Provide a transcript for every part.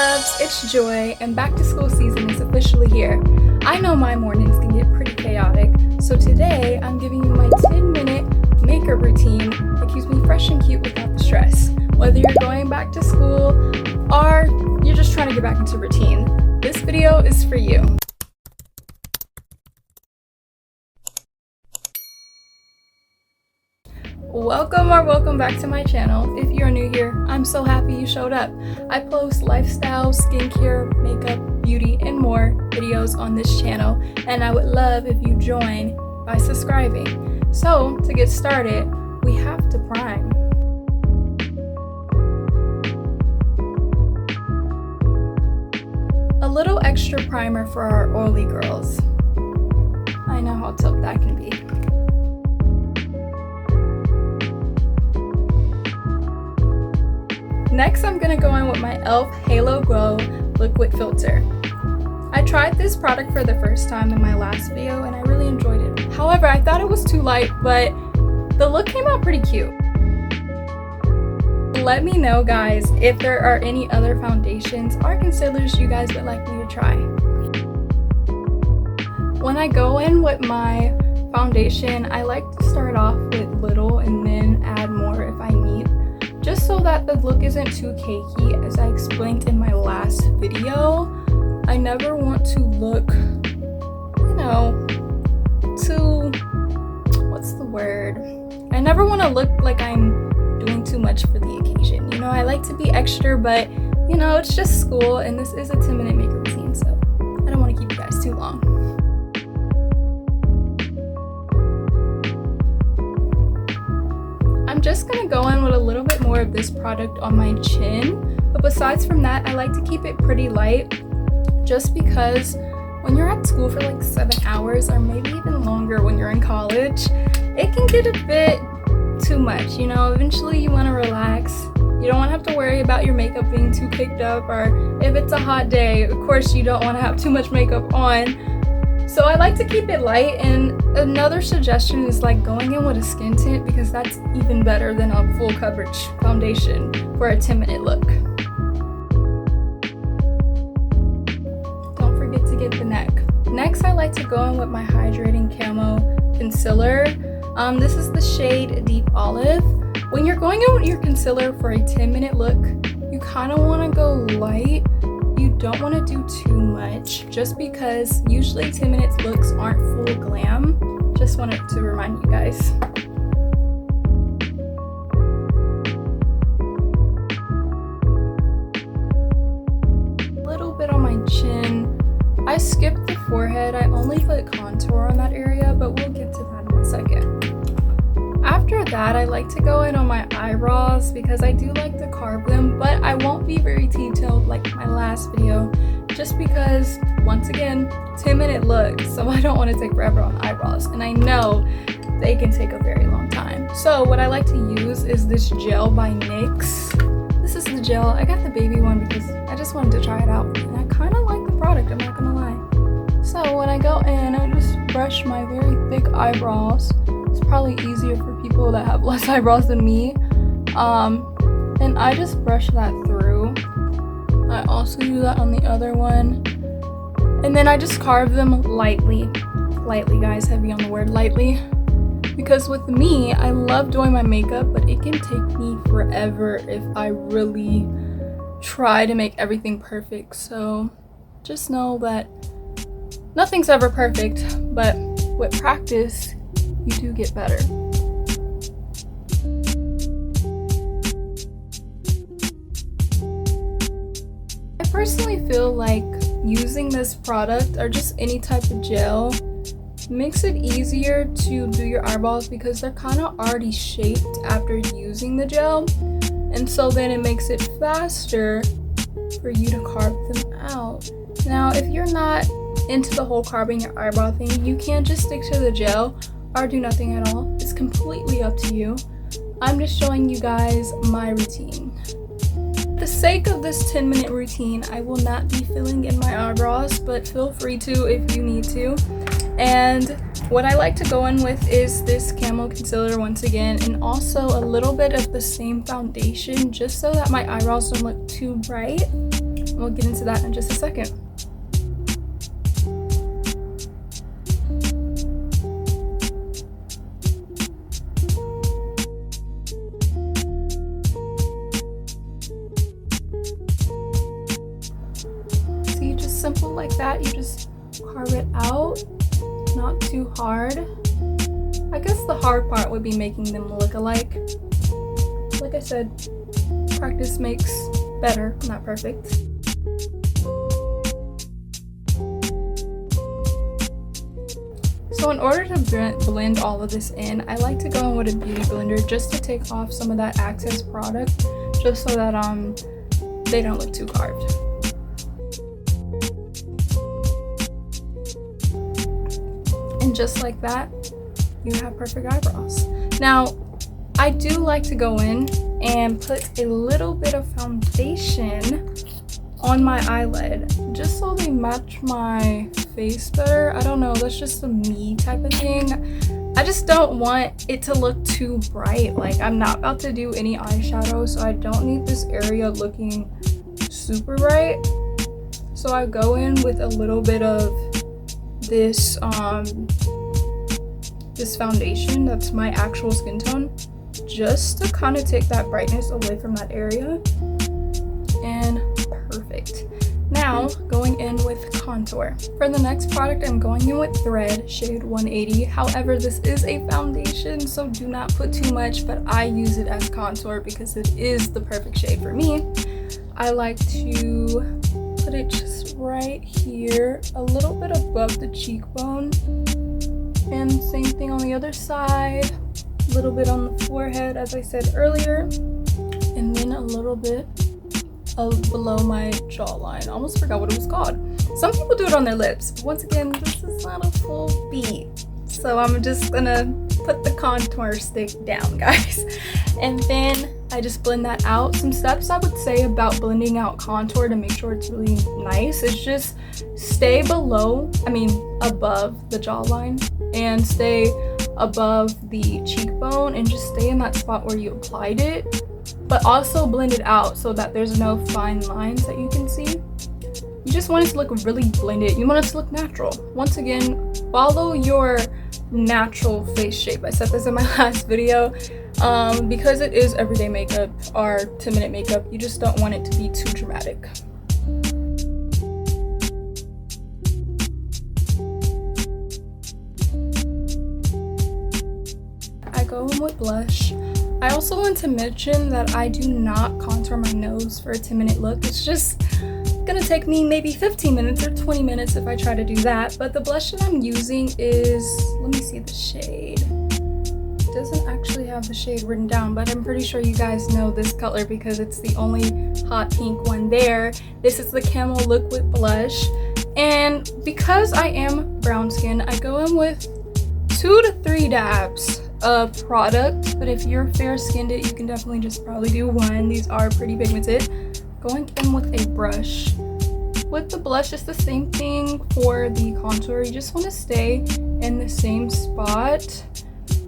loves, it's Joy, and back to school season is officially here. I know my mornings can get pretty chaotic, so today I'm giving you my 10-minute makeup routine that keeps me fresh and cute without the stress. Whether you're going back to school or you're just trying to get back into routine, this video is for you. Welcome back to my channel. If you're new here, I'm so happy you showed up. I post lifestyle, skincare, makeup, beauty, and more videos on this channel, and I would love if you join by subscribing. So to get started, we have to prime. A little extra primer for our oily girls. I know how tough that can be. Next, I'm gonna go in with my e.l.f. Halo Glow Liquid Filter. I tried this product for the first time in my last video and I really enjoyed it. However, I thought it was too light, but the look came out pretty cute. Let me know, guys, if there are any other foundations or concealers you guys would like me to try. When I go in with my foundation, I like to start off with little and then add more if I need, just so that the look isn't too cakey. As I explained in my last video, I never want to look, I never want to look like I'm doing too much for the occasion. I like to be extra, but it's just school and this is a 10-minute makeup routine, so I don't want to keep you guys too long. I'm just gonna go in with a little bit more of this product on my chin, but besides from that, I like to keep it pretty light, just because when you're at school for like 7 hours or maybe even longer when you're in college, it can get a bit too much. Eventually you want to relax. You don't want to have to worry about your makeup being too picked up, or if it's a hot day, of course you don't want to have too much makeup on. So I like to keep it light, and another suggestion is like going in with a skin tint, because that's even better than a full coverage foundation for a 10-minute look. Don't forget to get the neck. Next, I like to go in with my hydrating camo concealer. This is the shade Deep Olive. When you're going in with your concealer for a 10-minute look, you kind of want to go light. You don't want to do too much, just because usually 10 minutes looks aren't full glam. Just wanted to remind you guys. A little bit on my chin. I skipped the forehead. I only put contour on that area, but we'll get to that in a second. After that, I like to go in on my eyebrows because I do like to carve them, but I won't be very detailed like my last video, just because, once again, 10-minute look, so I don't want to take forever on eyebrows, and I know they can take a very long time. So what I like to use is this gel by NYX. This is the gel. I got the baby one because I just wanted to try it out, and I kind of like the product, I'm not gonna lie. So when I go in, I just brush my very thick eyebrows. It's probably easier for people that have less eyebrows than me. And I just brush that through. I also do that on the other one. And then I just carve them lightly. Lightly, guys, heavy on the word lightly. Because with me, I love doing my makeup, but it can take me forever if I really try to make everything perfect. So just know that nothing's ever perfect, but with practice, you do get better. I personally feel like using this product or just any type of gel makes it easier to do your eyeballs, because they're kind of already shaped after using the gel, and so then it makes it faster for you to carve them out. Now, if you're not into the whole carving your eyebrow thing, you can just stick to the gel or do nothing at all. It's completely up to you. I'm just showing you guys my routine. For the sake of this 10-minute routine, I will not be filling in my eyebrows, but feel free to if you need to. And what I like to go in with is this camo concealer once again, and also a little bit of the same foundation, just so that my eyebrows don't look too bright. We'll get into that in just a second. See, just simple like that. You just carve it out, not too hard. I guess the hard part would be making them look alike. Like I said, practice makes better, not perfect. So in order to blend all of this in, I like to go in with a beauty blender just to take off some of that excess product, just so that they don't look too carved. And just like that, you have perfect eyebrows. Now, I do like to go in and put a little bit of foundation on my eyelid, just so they match my face better. I don't know, that's just a me type of thing. I just don't want it to look too bright. Like, I'm not about to do any eyeshadow, so I don't need this area looking super bright. So I go in with a little bit of this this foundation that's my actual skin tone, just to kind of take that brightness away from that area. And perfect. Now going in with contour. For the next product, I'm going in with Thread shade 180. However, this is a foundation, so do not put too much, but I use it as contour because it is the perfect shade for me. I like to put it just right here, a little bit above the cheekbone. And same thing on the other side, a little bit on the forehead, as I said earlier, and then a little bit below my jawline. I almost forgot what it was called. Some people do it on their lips, but once again, this is not a full beat. So I'm just gonna put the contour stick down, guys. And then I just blend that out. Some steps I would say about blending out contour to make sure it's really nice is just stay above the jawline and stay above the cheekbone, and just stay in that spot where you applied it, but also blend it out so that there's no fine lines that you can see. You just want it to look really blended. You want it to look natural. Once again, follow your natural face shape. I said this in my last video. Because it is everyday makeup or 10-minute makeup, you just don't want it to be too dramatic. I go in with blush. I also want to mention that I do not contour my nose for a 10-minute look. It's just gonna take me maybe 15 minutes or 20 minutes if I try to do that. But the blush that I'm using is, let me see the shade. It doesn't actually have the shade written down, but I'm pretty sure you guys know this color because it's the only hot pink one there. This is the Camel Liquid Blush. And because I am brown skin, I go in with 2 to 3 dabs of product, but if you're fair skinned, you can definitely just probably do 1. These are pretty pigmented. Going in with a brush. With the blush, it's the same thing for the contour. You just want to stay in the same spot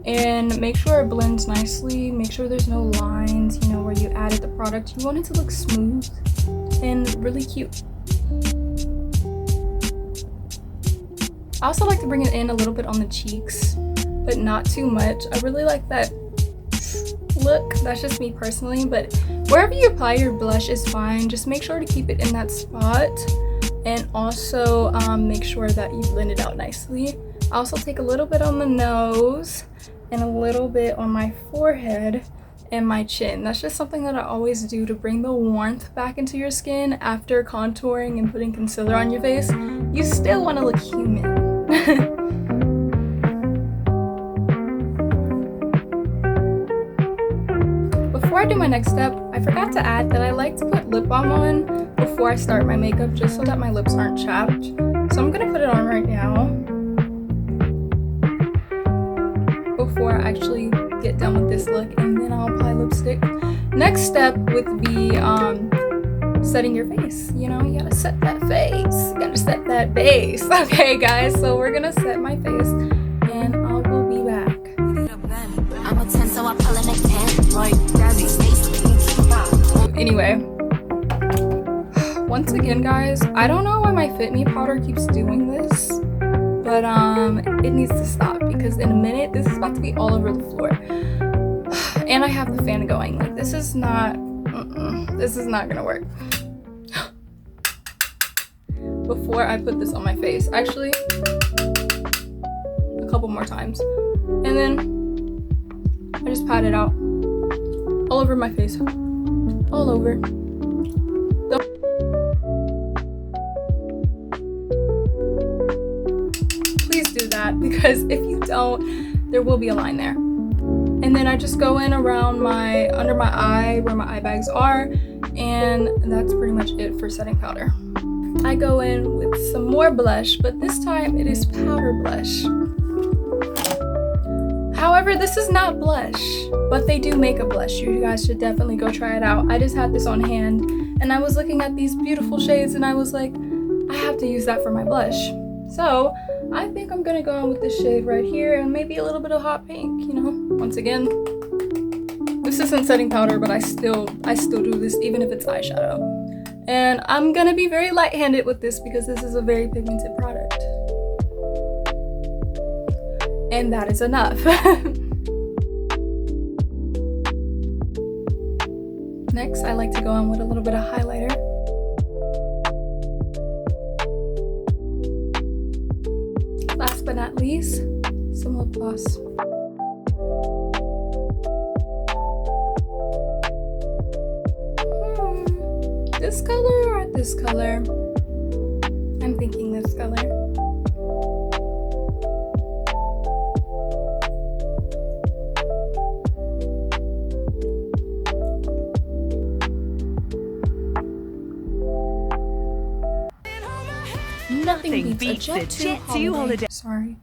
and make sure it blends nicely. Make sure there's no lines, you know, where you added the product. You want it to look smooth and really cute. I also like to bring it in a little bit on the cheeks, but not too much. I really like that look. That's just me personally, but wherever you apply your blush is fine. Just make sure to keep it in that spot, and also make sure that you blend it out nicely. I also take a little bit on the nose and a little bit on my forehead and my chin. That's just something that I always do to bring the warmth back into your skin after contouring and putting concealer on your face. You still want to look human. Before I do my next step, I forgot to add that I like to put lip balm on before I start my makeup, just so that my lips aren't chapped. So I'm gonna put it on right now before I actually get done with this look, and then I'll apply lipstick. Next step would be setting your face. You know, you gotta set that face, you gotta set that base. Okay guys, so we're gonna set my face and I will be back. I'm a 10, so I pull in a 10. Anyway, once again, guys, I don't know why my Fit Me powder keeps doing this, but it needs to stop because in a minute this is about to be all over the floor. And I have the fan going. Like, this is not gonna work. Before I put this on my face, actually, a couple more times, and then I just pat it out all over my face, all over. Please do that, because if you don't, there will be a line there. And then I just go in around under my eye where my eye bags are, and that's pretty much it for setting powder. I go in with some more blush, but this time it is powder blush. However, this is not blush, but they do make a blush. You guys should definitely go try it out. I just had this on hand and I was looking at these beautiful shades and I was like, I have to use that for my blush. So I think I'm gonna go in with this shade right here and maybe a little bit of hot pink, you know. Once again, this isn't setting powder, but I still do this even if it's eyeshadow. And I'm gonna be very light-handed with this because this is a very pigmented product. And that is enough. Next, I like to go in with a little bit of highlighter. Last but not least, some lip gloss. This color or this color? I'm thinking this color. Nothing beats a Jet 2 holiday. Sorry.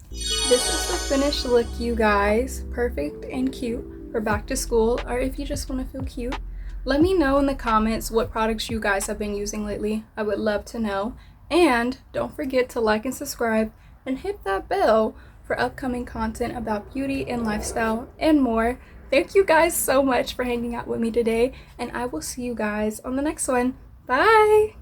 This is the finished look, you guys. Perfect and cute for back to school, or if you just want to feel cute. Let me know in the comments what products you guys have been using lately. I would love to know. And don't forget to like and subscribe and hit that bell for upcoming content about beauty and lifestyle and more. Thank you guys so much for hanging out with me today, and I will see you guys on the next one. Bye!